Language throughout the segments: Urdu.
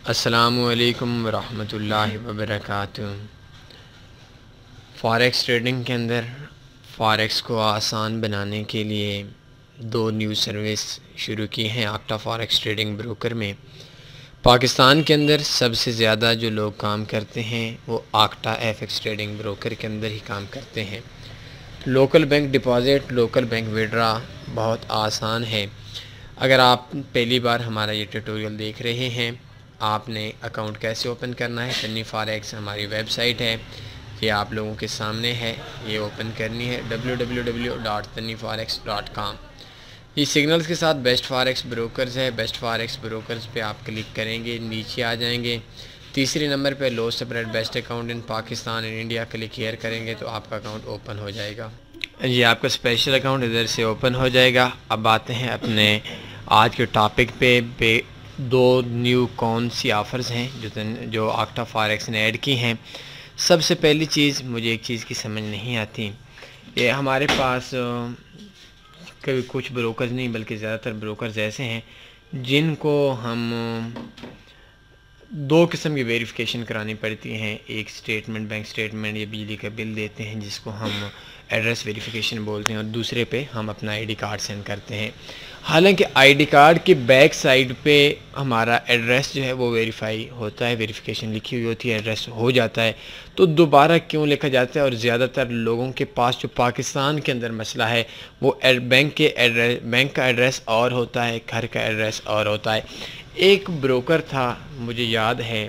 السلام علیکم ورحمۃ اللہ وبرکاتہ۔ فاریکس ٹریڈنگ کے اندر فاریکس کو آسان بنانے کے لیے دو نیو سروس شروع کی ہیں آکٹا فاریکس ٹریڈنگ بروکر میں۔ پاکستان کے اندر سب سے زیادہ جو لوگ کام کرتے ہیں وہ آکٹا ایف ایکس ٹریڈنگ بروکر کے اندر ہی کام کرتے ہیں۔ Local bank deposit, local bank Vadra بہت آسان ہے۔ اگر آپ پہلی بار ہمارا یہ ٹیوٹوریل دیکھ رہے ہیں، آپ نے اکاؤنٹ کیسے اوپن کرنا ہے، تنی فاریکس ہماری ویب سائٹ ہے، یہ آپ لوگوں کے سامنے ہے، یہ اوپن کرنی ہے www.tanniforex.com۔ یہ سگنلز کے ساتھ بیسٹ فاریکس بروکرز ہے، بیسٹ فاریکس بروکرز پہ آپ کلک کریں گے، نیچے آ جائیں گے، تیسری نمبر پہ low spread best account in Pakistan in India click here کریں گے تو آپ کا اکاؤنٹ اوپن ہو جائے گا۔ یہ آپ کا اسپیشل اکاؤنٹ ادھر سے اوپن ہو جائے گا۔ اب آتے ہیں اپنے آج کے ٹاپک پہ۔ دو نیو کون سی آفرز ہیں جو آکٹا فاریکس نے ایڈ کی ہیں۔ سب سے پہلی چیز، مجھے ایک چیز کی سمجھ نہیں آتی، یہ ہمارے پاس کبھی کچھ بروکرز نہیں بلکہ زیادہ تر بروکرز ایسے ہیں جن کو ہم دو قسم کی ویریفیکیشن کرانی پڑتی ہیں، ایک سٹیٹمنٹ، بینک سٹیٹمنٹ یا بجلی کا بل دیتے ہیں جس کو ہم ایڈریس ویریفیکیشن بولتے ہیں، اور دوسرے پہ ہم اپنا آئی ڈی کارڈ سینڈ کرتے ہیں۔ حالانکہ آئی ڈی کارڈ کے بیک سائڈ پہ ہمارا ایڈریس جو ہے وہ ویریفائی ہوتا ہے، ویریفیکیشن لکھی ہوئی ہوتی ہے، ایڈریس ہو جاتا ہے، تو دوبارہ کیوں لکھا جاتا ہے؟ اور زیادہ تر لوگوں کے پاس جو پاکستان کے اندر مسئلہ ہے وہ بینک کا ایڈریس اور ہوتا ہے، گھر کا ایڈریس اور ہوتا ہے۔ ایک بروکر تھا مجھے یاد ہے،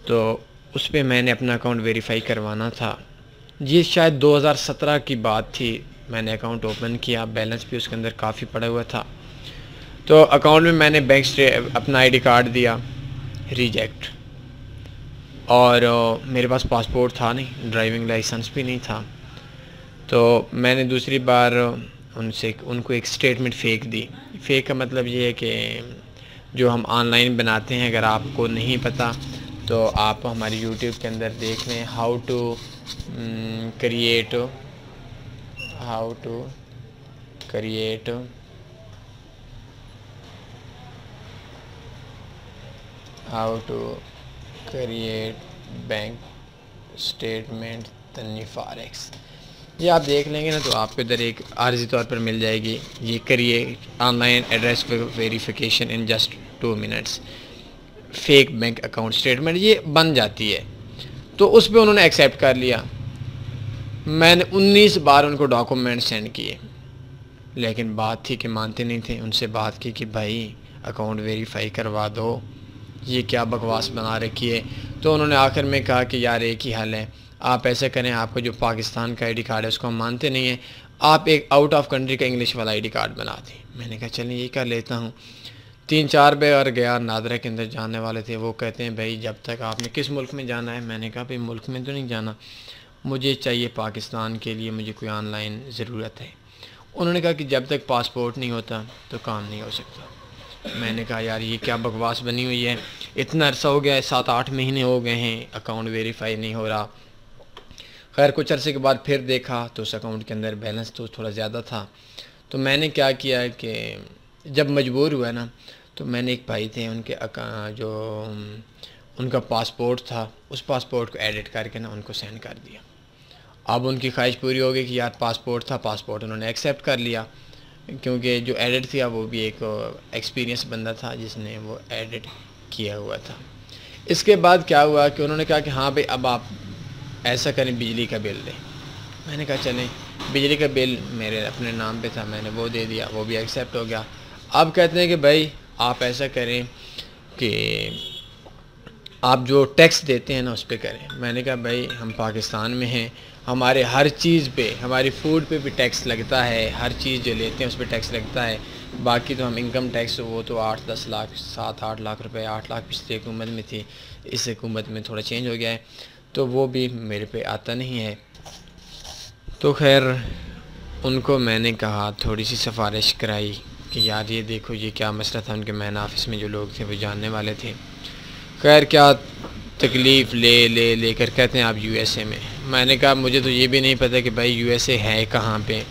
تو اس پہ میں نے اپنا اکاؤنٹ ویریفائی کروانا تھا، یہ شاید 2017 کی بات تھی، میں نے اکاؤنٹ اوپن کیا، بیلنس بھی اس کے اندر کافی پڑا ہوا تھا، تو اکاؤنٹ میں نے اپنا آئی ڈی کارڈ دیا، ریجیکٹ، اور میرے پاس پاسپورٹ تھا نہیں، ڈرائیونگ لائسنس بھی نہیں تھا، تو میں نے دوسری بار ان کو ایک سٹیٹمنٹ فیک دی۔ فیک کا مطلب یہ ہے کہ جو ہم آن لائن بناتے ہیں، اگر آپ کو نہیں پتہ تو آپ ہماری یوٹیوب کے اندر دیکھ لیں، how to create bank statement تنی فاریکس، یہ آپ دیکھ لیں گے نا تو آپ کو ادھر ایک عارضی طور پر مل جائے گی، یہ create on line address verification in just 2 minutes, fake bank account statement, یہ بن جاتی ہے۔ تو اس پہ انہوں نے ایکسیپٹ کر لیا، میں نے 19 بار ان کو ڈاکومنٹ سینڈ کیے، لیکن بات تھی کہ مانتے نہیں تھے۔ ان سے بات کی کہ بھائی اکاؤنٹ ویریفائی کروا دو، یہ کیا بکواس بنا رکھی ہے؟ تو انہوں نے آخر میں کہا کہ یار ایک ہی حل ہے، آپ ایسا کریں، آپ کو جو پاکستان کا آئی ڈی کارڈ ہے اس کو ہم مانتے نہیں ہیں، آپ ایک آؤٹ آف کنٹری کا انگلش والا آئی ڈی کارڈ بنا دیں۔ میں نے کہا چلیں یہ کر لیتا ہوں۔ 3-4 بار گیا، نادرہ کے اندر جانے والے تھے، وہ کہتے ہیں بھائی جب تک آپ نے کس ملک میں جانا ہے؟ میں نے کہا بھائی ملک میں تو نہیں جانا، مجھے چاہیے پاکستان کے لیے، مجھے کوئی آن لائن ضرورت ہے۔ انہوں نے کہا کہ جب تک پاسپورٹ نہیں ہوتا تو کام نہیں ہو سکتا۔ میں نے کہا یار یہ کیا بکواس بنی ہوئی ہے، اتنا عرصہ ہو گیا ہے، 7-8 مہینے ہو گئے ہیں، اکاؤنٹ ویریفائی نہیں ہو رہا۔ خیر کچھ عرصے کے بعد پھر دیکھا تو اس اکاؤنٹ کے اندر بیلنس تو تھوڑا زیادہ تھا، تو میں نے کیا کیا کہ جب مجبور ہوا نا، تو میں نے ایک بھائی تھے، جو ان کا پاسپورٹ تھا، اس پاسپورٹ کو ایڈٹ کر کے نا ان کو سینڈ کر دیا۔ اب ان کی خواہش پوری ہو گئی کہ یار پاسپورٹ تھا، پاسپورٹ انہوں نے ایکسیپٹ کر لیا، کیونکہ جو ایڈٹ تھا وہ بھی ایک ایکسپیرینس بندہ تھا جس نے وہ ایڈٹ کیا ہوا تھا۔ اس کے بعد کیا ہوا کہ انہوں نے کہا کہ ہاں بھائی اب آپ ایسا کریں، بجلی کا بل دیں۔ میں نے کہا چلیں، بجلی کا بل میرے اپنے نام پہ تھا، میں نے وہ دے دیا، وہ بھی ایکسیپٹ ہو گیا۔ اب کہتے ہیں کہ بھائی آپ ایسا کریں کہ آپ جو ٹیکس دیتے ہیں نا اس پہ کریں۔ میں نے کہا بھائی ہم پاکستان میں ہیں، ہمارے ہر چیز پہ، ہماری فوڈ پہ بھی ٹیکس لگتا ہے، ہر چیز جو لیتے ہیں اس پہ ٹیکس لگتا ہے، باقی تو ہم انکم ٹیکس وہ تو 8-10 لاکھ 7-8 لاکھ روپے، 8 لاکھ پچھلی حکومت میں تھی، اس حکومت میں تھوڑا چینج ہو گیا ہے، تو وہ بھی میرے پہ آتا نہیں ہے۔ تو خیر ان کو میں نے کہا، تھوڑی سی سفارش کرائی کہ یار یہ دیکھو یہ کیا مسئلہ تھا، ان کے مین آفس میں جو لوگ تھے وہ جاننے والے تھے۔ خیر کیا تکلیف لے کر کہتے ہیں آپ یو ایس اے میں۔ میں نے کہا مجھے تو یہ بھی نہیں پتہ کہ بھائی یو ایس اے ہے کہاں پہ۔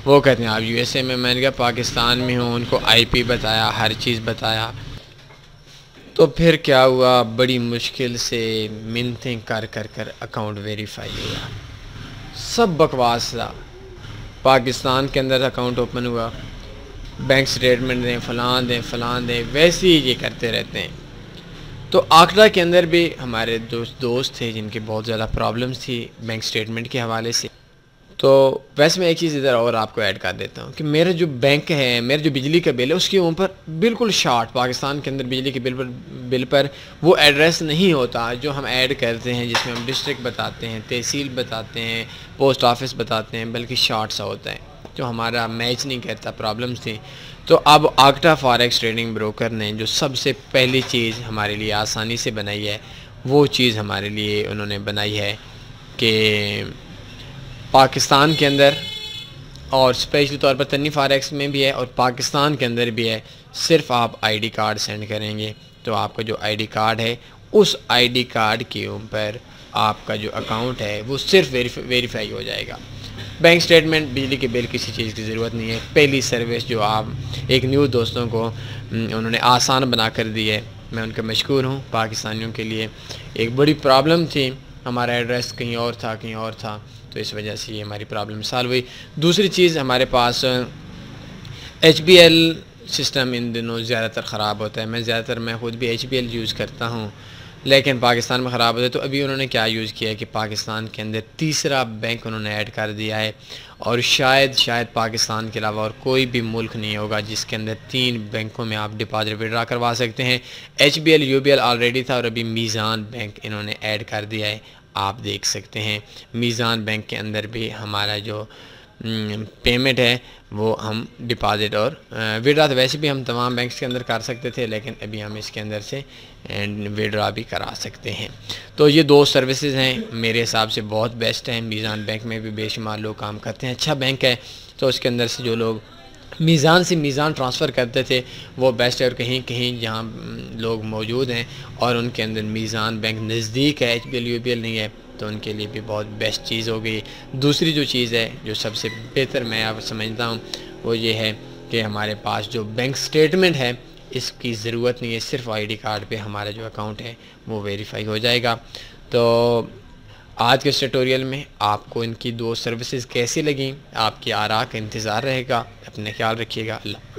وہ کہتے ہیں آپ یو ایس اے میں۔ میں نے کہا پاکستان میں ہوں، ان کو آئی پی بتایا، ہر چیز بتایا، تو پھر کیا ہوا، بڑی مشکل سے منتیں کر کر اکاؤنٹ ویریفائی ہوا، سب بکواس تھا۔ پاکستان کے اندر اکاؤنٹ اوپن ہوا، بینک سٹیٹمنٹ دیں، فلان دیں، ویسے ہی یہ کرتے رہتے ہیں۔ تو آکڑا کے اندر بھی ہمارے دوست تھے جن کے بہت زیادہ پرابلمس تھی بینک سٹیٹمنٹ کے حوالے سے۔ تو ویسے میں ایک چیز ادھر اور آپ کو ایڈ کر دیتا ہوں کہ میرا جو بینک ہے، میرا جو بجلی کا بل ہے، اس کے اوپر بالکل شارٹ پاکستان کے اندر بجلی کے بل پر وہ ایڈریس نہیں ہوتا جو ہم ایڈ کرتے ہیں، جس میں ہم ڈسٹرکٹ بتاتے ہیں، تحصیل بتاتے ہیں، پوسٹ آفس بتاتے ہیں، بلکہ شارٹ سا ہوتا ہے جو ہمارا میچ نہیں کرتا، پرابلمس تھیں۔ تو اب آکٹا فاریکس ٹریڈنگ بروکر نے جو سب سے پہلی چیز ہمارے لیے آسانی سے بنائی ہے، وہ چیز ہمارے لیے انہوں نے بنائی ہے کہ پاکستان کے اندر اور اسپیشلی طور پر تنی فاریکس میں بھی ہے اور پاکستان کے اندر بھی ہے، صرف آپ آئی ڈی کارڈ سینڈ کریں گے تو آپ کا جو آئی ڈی کارڈ ہے، اس آئی ڈی کارڈ کے اوپر آپ کا جو اکاؤنٹ ہے وہ صرف ویریفائی ہو جائے گا۔ بینک سٹیٹمنٹ، بجلی کے بل، کسی چیز کی ضرورت نہیں ہے۔ پہلی سروس جو آپ ایک نیو دوستوں کو انہوں نے آسان بنا کر دی ہے، میں ان کا مشکور ہوں۔ پاکستانیوں کے لیے ایک بڑی پرابلم تھی، ہمارا ایڈریس کہیں اور تھا، تو اس وجہ سے یہ ہماری پرابلم سالو ہوئی۔ دوسری چیز، ہمارے پاس ایچ بی ایل سسٹم ان دنوں زیادہ تر خراب ہوتا ہے۔ میں خود بھی ایچ بی ایل یوز کرتا ہوں، لیکن پاکستان میں خراب ہوتا ہے۔ تو ابھی انہوں نے کیا یوز کیا ہے کہ پاکستان کے اندر تیسرا بینک انہوں نے ایڈ کر دیا ہے، اور شاید پاکستان کے علاوہ اور کوئی بھی ملک نہیں ہوگا جس کے اندر 3 بینکوں میں آپ ڈپازٹ وڈرا کروا سکتے ہیں۔ H B L, U B L already تھا، اور ابھی میزان بینک انہوں نے ایڈ کر دیا ہے، آپ دیکھ سکتے ہیں۔ میزان بینک کے اندر بھی ہمارا جو پیمنٹ ہے وہ ہم ڈپازٹ اور وڈرا، تو ویسے بھی ہم تمام بینکس کے اندر کر سکتے تھے، لیکن ابھی ہم اس کے اندر سے وڈرا بھی کرا سکتے ہیں۔ تو یہ 2 سروسز ہیں، میرے حساب سے بہت بیسٹ ہیں۔ میزان بینک میں بھی بے شمار لوگ کام کرتے ہیں، اچھا بینک ہے، تو اس کے اندر سے جو لوگ میزان سے میزان ٹرانسفر کرتے تھے وہ بیسٹ ہے، اور کہیں جہاں لوگ موجود ہیں اور ان کے اندر میزان بینک نزدیک ہے، H B L, U B L نہیں ہے، تو ان کے لیے بھی بہت بیسٹ چیز ہو گئی۔ دوسری جو چیز ہے جو سب سے بہتر میں آپ سمجھتا ہوں وہ یہ ہے کہ ہمارے پاس جو بینک سٹیٹمنٹ ہے اس کی ضرورت نہیں ہے، صرف آئی ڈی کارڈ پہ ہمارا جو اکاؤنٹ ہے وہ ویریفائی ہو جائے گا۔ تو آج کے اس ٹیوٹوریل میں آپ کو ان کی 2 سروسز کیسی لگیں، آپ کی آراء کا انتظار رہے گا۔ اپنے خیال رکھیے گا، اللہ